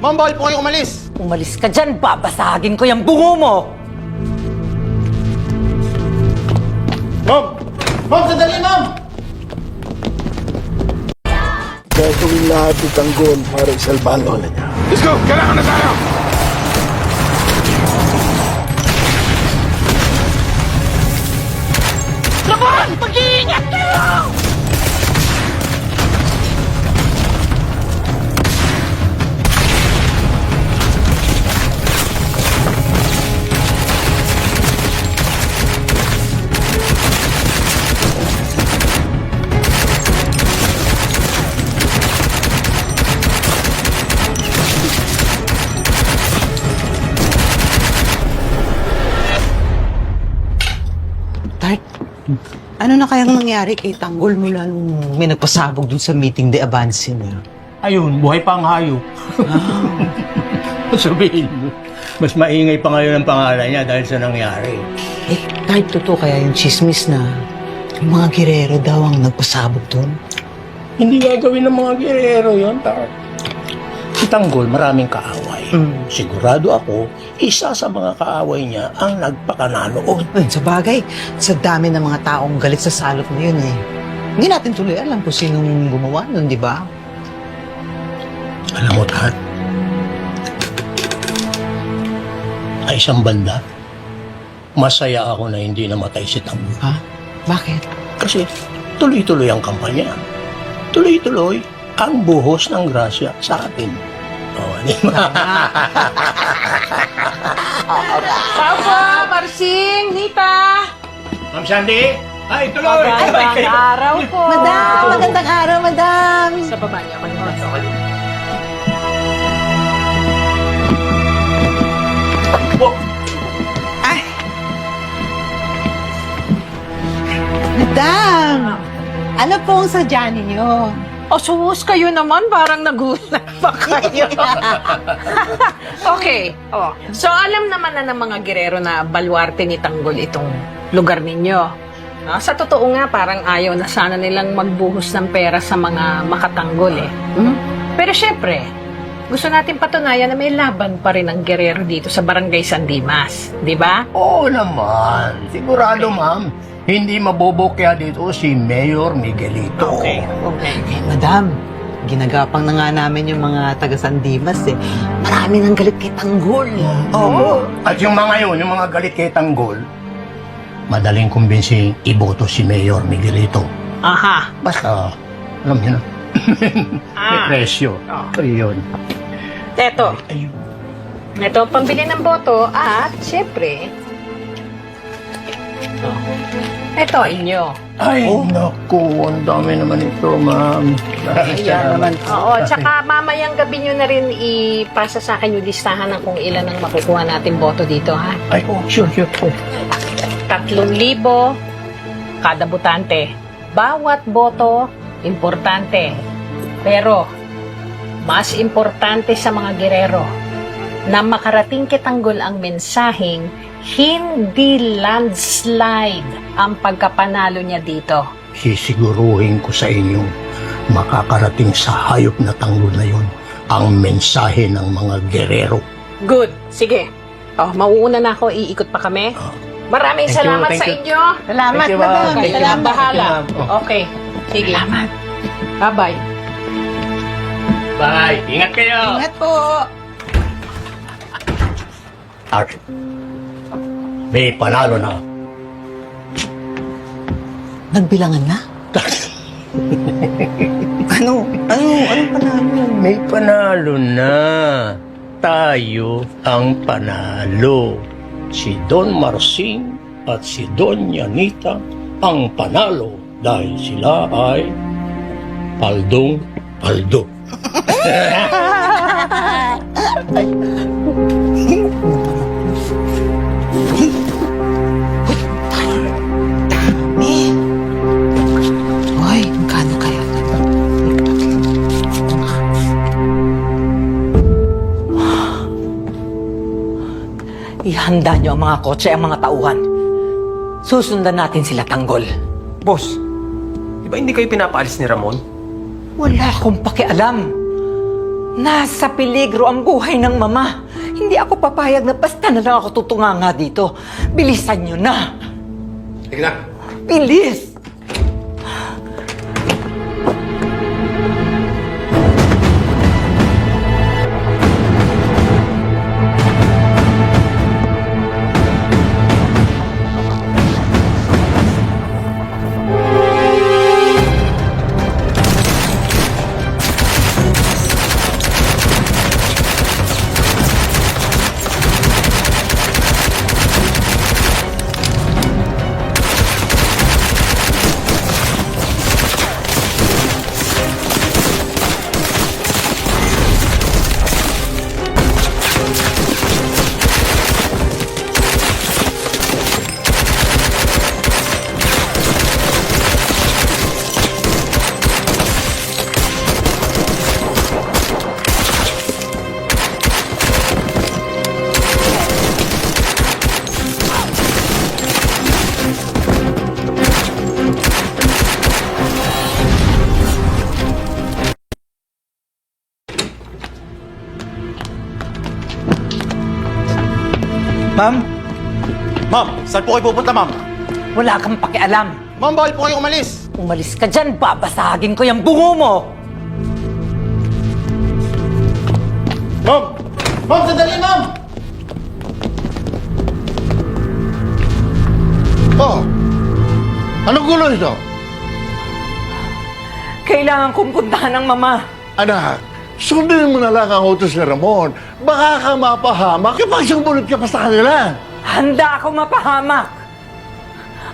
Ma'am, bawal po kayo umalis. Umalis ka dyan, babasagin ko yung bungo mo! Ma'am! Ma'am, sandali, ma'am! Gagawin lahat ni Tanggol para isalba ang lola niya. Let's go! Kailangan na tayo! Laban! Mag-iingat kayo! Tart, ano na kayang nangyari kay Tanggol mula nung may nagpasabog dun sa meeting de avance niya? Ayun, buhay pa ang hayop. Sabihin mo, mas maingay pa ngayon ang pangalan niya dahil sa nangyari. Eh, Tart, totoo kaya yung chismis na yung mga girero daw ang nagpasabog dun? Hindi gagawin ng mga gerero yun, Tart. Si Tanggol, maraming kaaway. Sigurado ako, isa sa mga kaaway niya ang nagpakananood. Ayun, sa bagay, sa dami ng mga taong galit sa salot na yun eh. Hindi natin tuloy alam kung sinong gumawa nun, di ba? Alam mo, Tart, ay isang banda, masaya ako na hindi namatay si Tanggol. Ha? Bakit? Kasi tuloy-tuloy ang kampanya. Tuloy-tuloy ang buhos ng grasya sa atin. Oh, di ba? Papa! Marsing! Nita! Ma'am Sandy? Ay, tuloy! Magandang araw po! Madam! Magandang araw, madam! Sa baba niya ako yung Ay! Madam! Ano pong sadya ninyo? O, sus kayo naman, parang nagulat pa kayo. Okay, so alam naman na ng mga girero na baluarte ni Tanggol itong lugar ninyo. Sa totoo nga, parang ayaw na sana nilang magbuhos ng pera sa mga makatanggol eh. Pero syempre, gusto natin patunayan na may laban pa rin ang girero dito sa Barangay San Dimas. Di ba? Oo naman. Sigurado, ma'am. Hindi mabobokya dito si Mayor Miguelito. Okay. Eh, madam, ginagapang na nga namin yung mga taga San Dimas eh. Marami nang galit kay Tanggol. Oo. At yung mga yun, yung mga galit kay Tanggol, madaling kumbinsi iboto si Mayor Miguelito. Aha. Basta, alam niyo na. May presyo. Yun. Teto, Ayun. ito ang pambili ng boto at syempre, ito inyo. Ay, naku, ang dami naman ito, ma'am. Ayan naman. Oo, tsaka mamayang gabi nyo na rin ipasa sa akin yung listahan ng kung ilan ang makukuha natin boto dito, ha? Ay, oh, sure. Oh. 3,000 kada botante. Bawat boto, importante. Pero, mas importante sa mga girero na makarating kay Tanggol ang mensaheng hindi landslide ang pagkapanalo niya dito. Sisiguruhin ko sa inyo, makakarating sa hayop na Tanggol na yun ang mensahe ng mga gerero. Good. Sige. Mauuna na ako. Iikot pa kami. Maraming Thank you, salamat thank sa you. inyo. Salamat, Thank you, madam. ma'am. Kayo na ang bahala. Thank you, ma'am. Okay. Sige. Salamat. Bye-bye. Bye! Ingat kayo! Ingat po. Art, may panalo na. Nagbilangan na? Anong panalo? May panalo na. Tayo ang panalo. Si Don Marsing at si Don Yanita ang panalo dahil sila ay Paldong-Paldo. Hoy, magkano kaya? Ihanda niyo ang mga kotse, ang mga tauhan. Susundan natin sila, Tanggol. Boss, di ba hindi kayo pinapaalis ni Ramon? Wala akong pakialam. Nasa peligro ang buhay ng mama. Hindi ako papayag na basta na lang ako tutunganga dito. Bilisan nyo na. Sige na. Bilis! Ma'am? Ma'am, saan po kayo pupunta, ma'am? Wala kang pakialam. Ma'am, bawal po kayo umalis. Umalis ka dyan, babasagin ko yung bungo mo. Ma'am! Ma'am, sandali, ma'am! Oh, anong gulo ito? Kailangan kong puntahan ng mama. Anak, sundin mo na lang ang utos ni Ramon. Baka ka mapahamak kapag sumunod ka pa sa kanila. Handa ako mapahamak.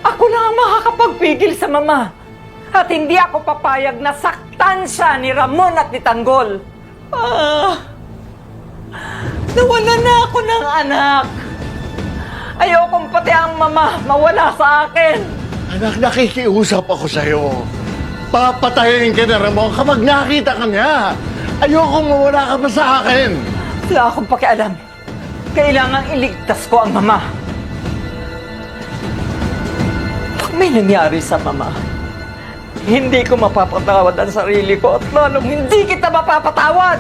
Ako lang ang makakapagpigil sa mama. At hindi ako papayag na saktan siya ni Ramon at ni Tanggol. Nawalan na ako ng anak. Ayokong pati ang mama mawala sa akin. Anak, nakikiusap ako sa'yo. Papatayin ka na Ramon kapag nakita ka niya. Ayoko mawala ka pa sa akin. Wala akong pakialam. Kailangang iligtas ko ang mama. Pag may nangyari sa mama, hindi ko mapapatawad ang sarili ko at lalong hindi kita mapapatawad.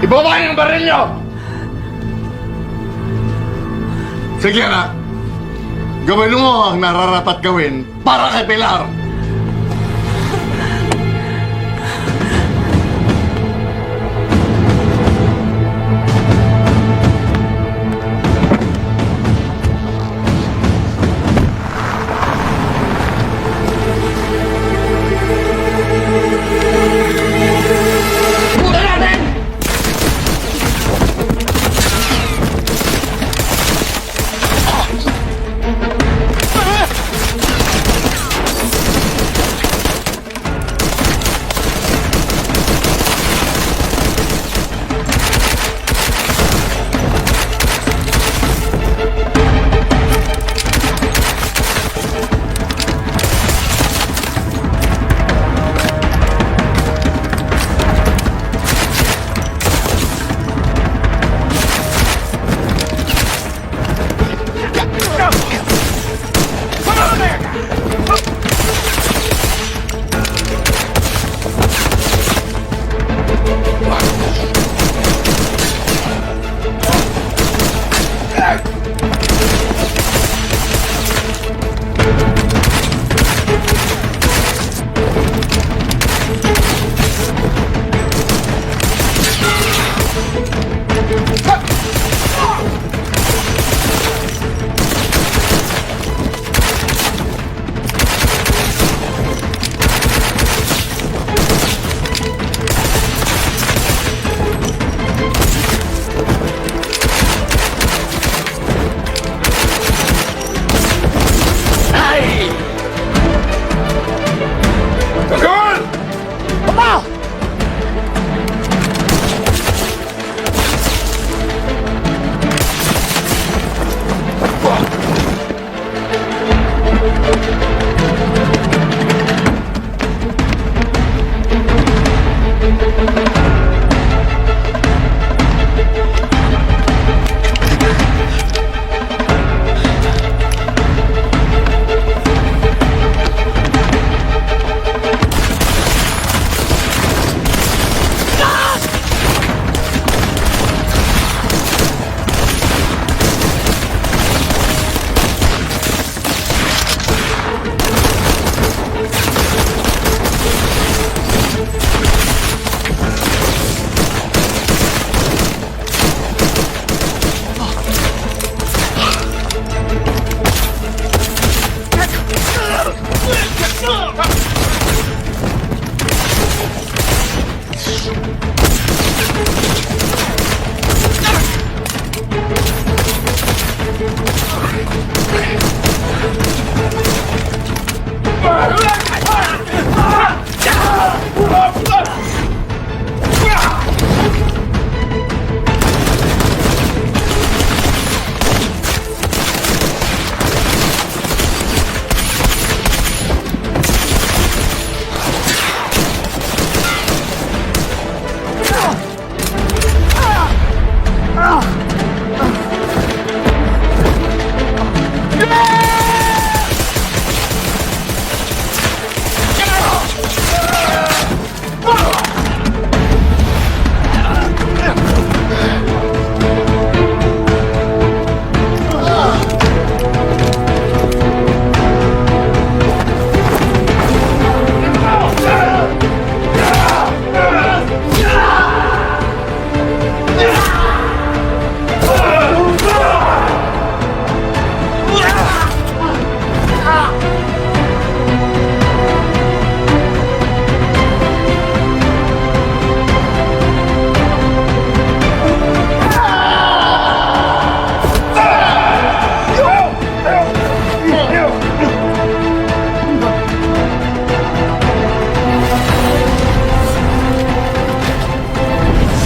Ibaba yung baril niyo! Sige anak, gawin mo ang nararapat gawin para kay Pilar.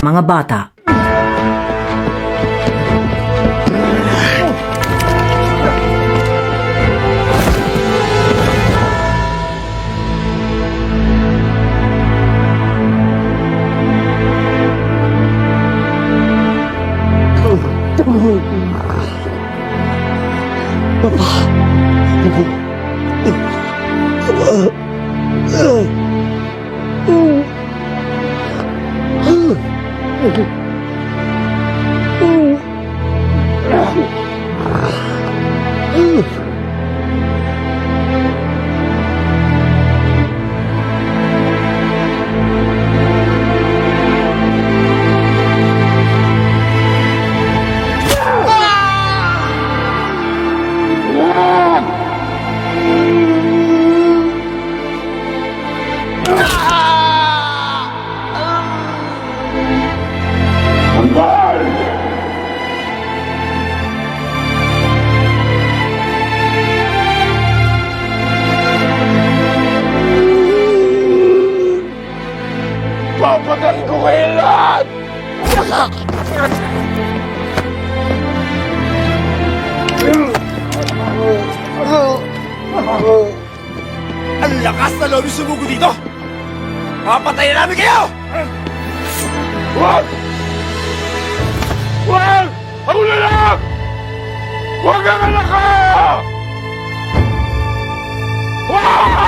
mga bata. Papatayin ko kayo lahat! Ang lakas na loob yung sumugo dito! Papatayin namin kayo! Wag! Wag! Ako na lang! Wag ang anak ko! Wag!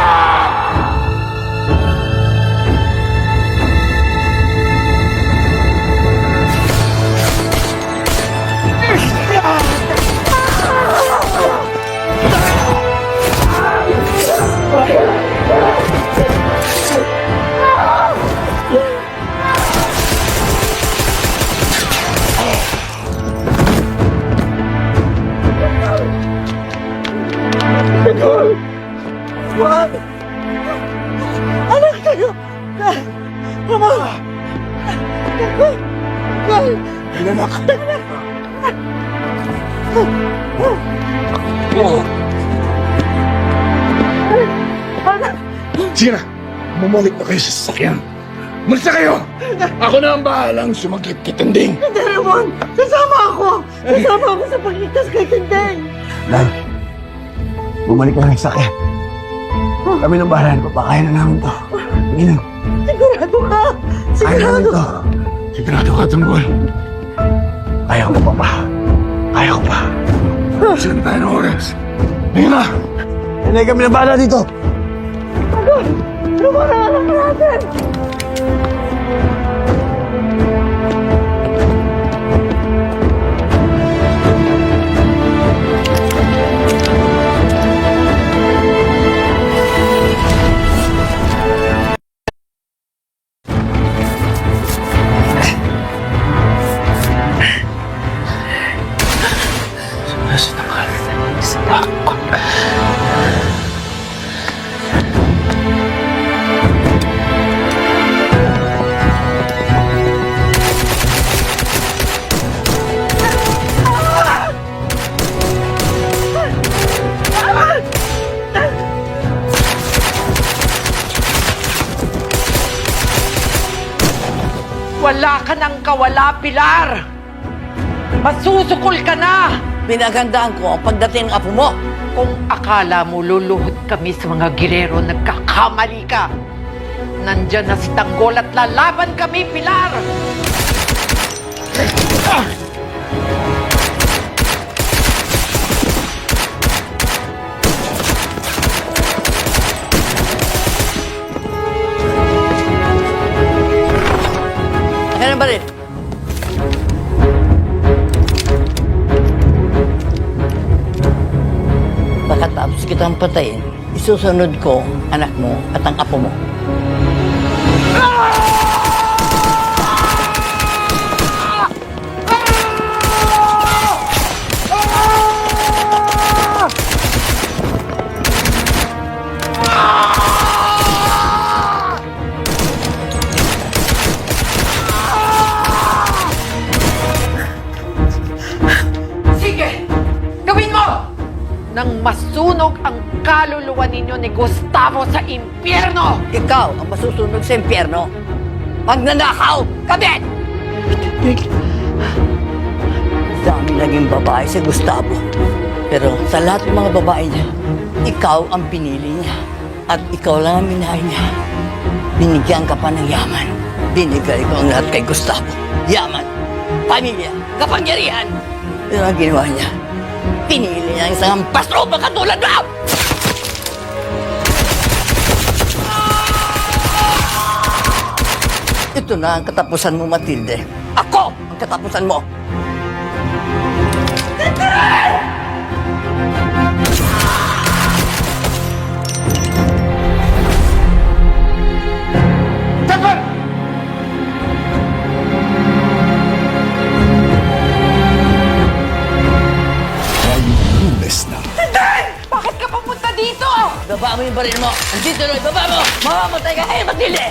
Sige na, bumalik na kayo sa sasakyan. Malis na kayo! Ako na ang bahalang sumaglit kay Tinding. Hindi, Ramon! Kasama ako! Kasama ako sa pagligtas kay Tindeng! Dad, bumalik ka ng sakyan. Kami ng bahalan, papakain na namin to. Hindi na. Sigurado ka! Kaya namin to. Sigurado ka, Tanggol. Kaya ko pa pa. Kaya ko pa. Saan tayo ng oras? Ngayon na! Hinay kami ng bahala dito. Ramon, ang anak natin! Wala ka ng kawala, Pilar! Masusukol ka na! Pinagandaan ko ang pagdating ng apo mo. Kung akala mo luluhod kami sa mga girero, nagkakamali ka. Nandyan na si Tanggol at lalaban kami, Pilar! Yan ang baril. Pagkatapos kitang patayin, isusunod ko anak mo at ang apo mo. Sige! Gawin mo! Nang masunog ang kaluluwa ninyo ni Gustavo sa impyerno! Ikaw ang masusunog sa impyerno. Magnanakaw! Kabit! Dami naging babae si Gustavo. Pero sa lahat ng mga babae niya, ikaw ang pinili niya. At ikaw lang ang minahal niya. Binigyan ka pa ng yaman. Binigay ko ang lahat kay Gustavo. Yaman, pamilya, kapangyarihan. Pero ang ginawa niya, pinili niya ang isang pastropa katulad mo! Ito na ang katapusan mo, Matilde. Ako ang katapusan mo. Lunes na. Bakit ka papunta dito? Baba mo yung baril mo. Andito na, baba mo. Mamamatay ka. Hey, Matilde!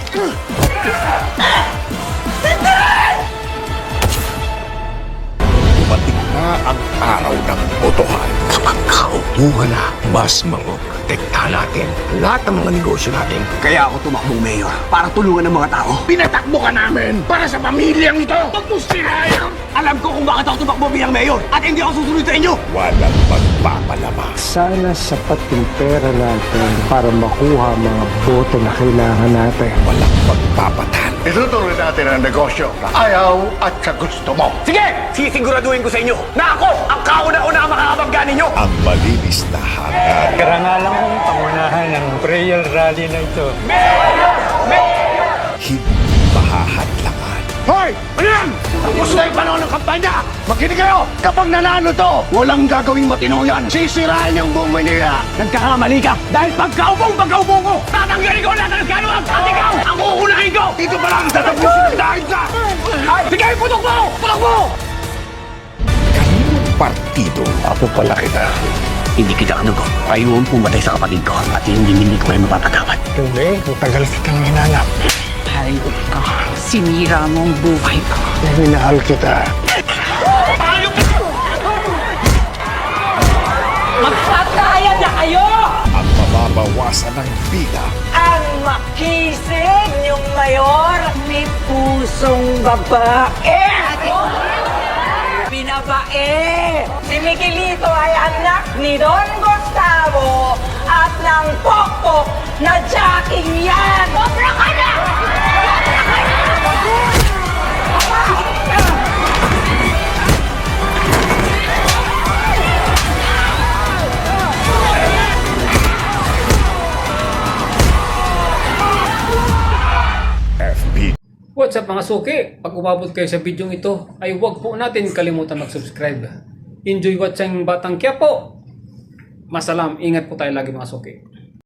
Dumating na ang araw ng botohan. Kapag kaupo ka na, mas mapoprotektahan natin lahat ng mga negosyo natin. Kaya ako tumakbong mayor para tulungan ng mga tao. Pinatakbo ka namin para sa pamilyang ito. Huwag mo sirayan. Alam ko kung bakit ako tumakbo bilang mayor at hindi ako susunod sa inyo. Walang magpapalama. Sana sapat yung pera natin para makuha mga boto na kailangan natin. Walang magpapatan. Itutuloy natin ang negosyo na ayaw at sa gusto mo. Sige! Sisiguraduhin ko sa inyo na ako ang kauna-una ang makakabangga ninyo. Ang malinis na hangad. Karangalan kong pangunahan ng prayer rally na ito. Hindi mahahadlangan. Hoy! Ano yan? Tapos na yung panahon ng kampanya! Makinig kayo! Kapag nanalo to, walang gagawing matino yan. Sisirain yung buong Manila. Nagkakamali ka dahil pagkaupo ko, tatanggalin ko lahat ng ganuwang at ikaw ang uunahin ko! Dito pa lang tatapusin ang dahil sa... Sige, putok mo! Putok mo! Kaninong partido? Ako pala kita. Hindi kita kanugo. Ayaw pumatay sa kapatid ko at hindi ko kayo mapapatawad. Hindi, ang tagal kitang hinanap. Hayop ka. Sinira mo ang buhay ko. Minahal kita. Magpataya na kayo! Ang mababawasan ng bida. Ang makisig niyong mayor, may pusong babae! Binabae! Si Miguelito ay anak ni Don Gustavo at ng pokpok na jacking yan! Sobra ka na! FB. What's up mga suki? Pag umabot kayo sa video ito, ay huwag po natin kalimutan mag-subscribe. Enjoy watching Batang Quiapo! Masalam, ingat po tayo lagi mga suki.